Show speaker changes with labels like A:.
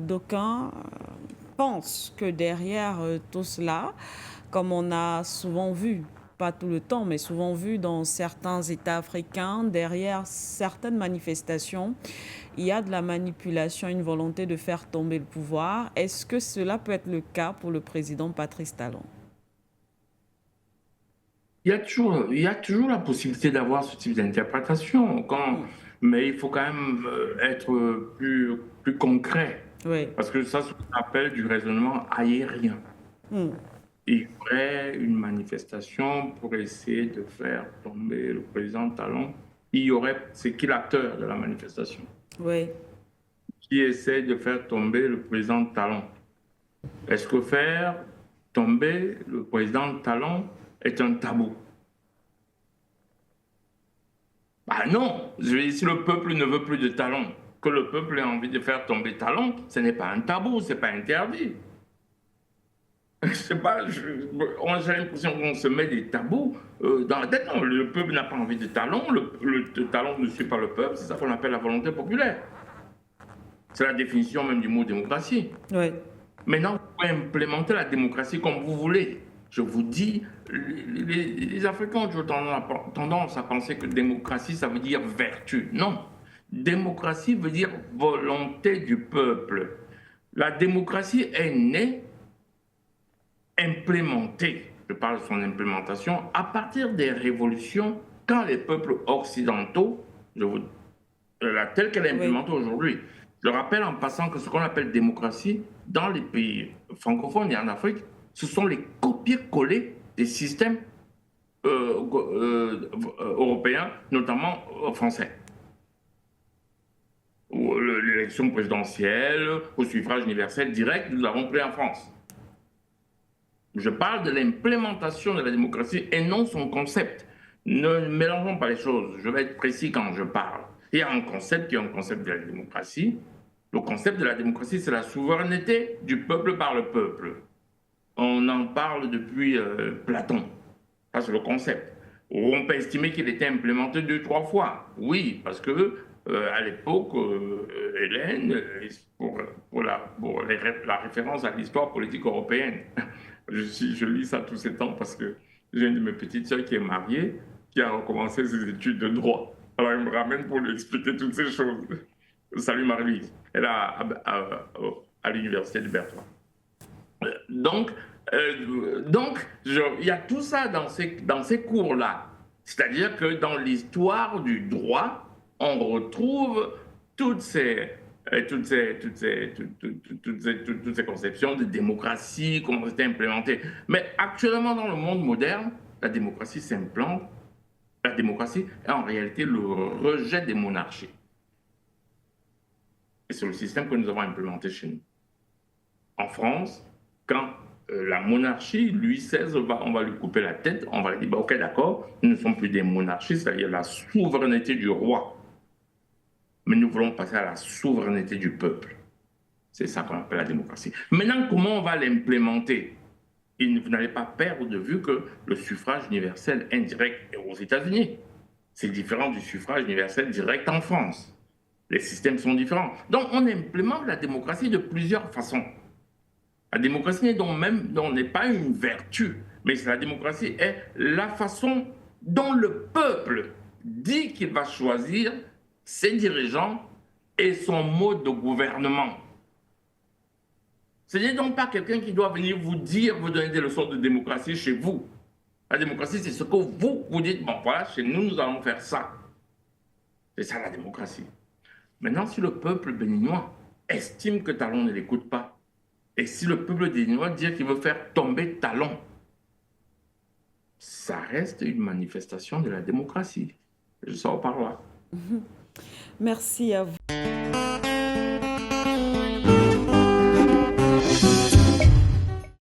A: d'aucuns pensent que derrière tout cela, comme on a souvent vu, pas tout le temps, mais souvent vu dans certains États africains, derrière certaines manifestations, il y a de la manipulation, une volonté de faire tomber le pouvoir. Est-ce que cela peut être le cas pour le président Patrice Talon?
B: Il y a toujours la possibilité d'avoir ce type d'interprétation,
A: Hmm.
B: mais il faut quand même être plus concret,
A: Oui.
B: parce que ça, c'est ce qu'on appelle du raisonnement aérien.
A: Hmm.
B: Il y aurait une manifestation pour essayer de faire tomber le président Talon. C'est qui l'acteur de la manifestation?
A: Oui.
B: Qui essaie de faire tomber le président Talon? Est-ce que faire tomber le président Talon est un tabou? Bah non, si le peuple ne veut plus de Talon, que le peuple ait envie de faire tomber Talon, ce n'est pas un tabou, ce n'est pas interdit. Je sais pas, j'ai l'impression qu'on se met des tabous dans la tête. Non, le peuple n'a pas envie de Talon, le Talon ne suit pas le peuple, c'est ça qu'on appelle la volonté populaire. C'est la définition même du mot démocratie.
A: Oui.
B: Maintenant, vous pouvez implémenter la démocratie comme vous voulez. Je vous dis, les Africains ont toujours tendance à penser que démocratie, ça veut dire vertu. Non. Démocratie veut dire volonté du peuple. La démocratie est née, implémentée, je parle de son implémentation, à partir des révolutions, quand les peuples occidentaux, telle qu'elle est
A: Oui.
B: implémentée aujourd'hui, je rappelle en passant que ce qu'on appelle démocratie, dans les pays francophones et en Afrique, ce sont les copier-coller des systèmes européens, notamment français. L'élection présidentielle au suffrage universel direct, nous l'avons pris en France. Je parle de l'implémentation de la démocratie et non son concept. Ne mélangeons pas les choses. Je vais être précis quand je parle. Il y a un concept qui est un concept de la démocratie. Le concept de la démocratie, c'est la souveraineté du peuple par le peuple. On en parle depuis Platon. Ça, c'est le concept. On peut estimer qu'il était implémenté 2, 3 fois. Oui, parce que à l'époque, Hélène, la référence à l'histoire politique européenne, je lis ça tous ces temps parce que j'ai une de mes petites sœurs qui est mariée, qui a recommencé ses études de droit. Alors, il me ramène pour lui expliquer toutes ces choses. Salut Marie-Louise. Elle est à l'université de Bertrand. Donc, il y a tout ça dans ces cours-là. C'est-à-dire que dans l'histoire du droit, on retrouve toutes ces, toutes ces conceptions de démocratie, comment c'était implémenté. Mais actuellement, dans le monde moderne, la démocratie s'implante. La démocratie est en réalité le rejet des monarchies. Et c'est le système que nous avons implémenté chez nous. En France, quand la monarchie, Louis XVI, on va lui couper la tête, on va lui dire, bah, ok, d'accord, nous ne sommes plus des monarchies, c'est-à-dire la souveraineté du roi. Mais nous voulons passer à la souveraineté du peuple. C'est ça qu'on appelle la démocratie. Maintenant, comment on va l'implémenter? Vous n'allez pas perdre de vue que le suffrage universel indirect aux États-Unis, c'est différent du suffrage universel direct en France. Les systèmes sont différents. Donc, on implémente la démocratie de plusieurs façons. La démocratie n'est pas une vertu, mais la démocratie est la façon dont le peuple dit qu'il va choisir ses dirigeants et son mode de gouvernement. Ce n'est donc pas quelqu'un qui doit venir vous donner des leçons de démocratie chez vous. La démocratie, c'est ce que vous dites, bon voilà, chez nous, nous allons faire ça. C'est ça la démocratie. Maintenant, si le peuple béninois estime que Talon ne l'écoute pas, et si le peuple béninois dit qu'il veut faire tomber Talon, ça reste une manifestation de la démocratie. Je sors par là.
A: Merci à vous.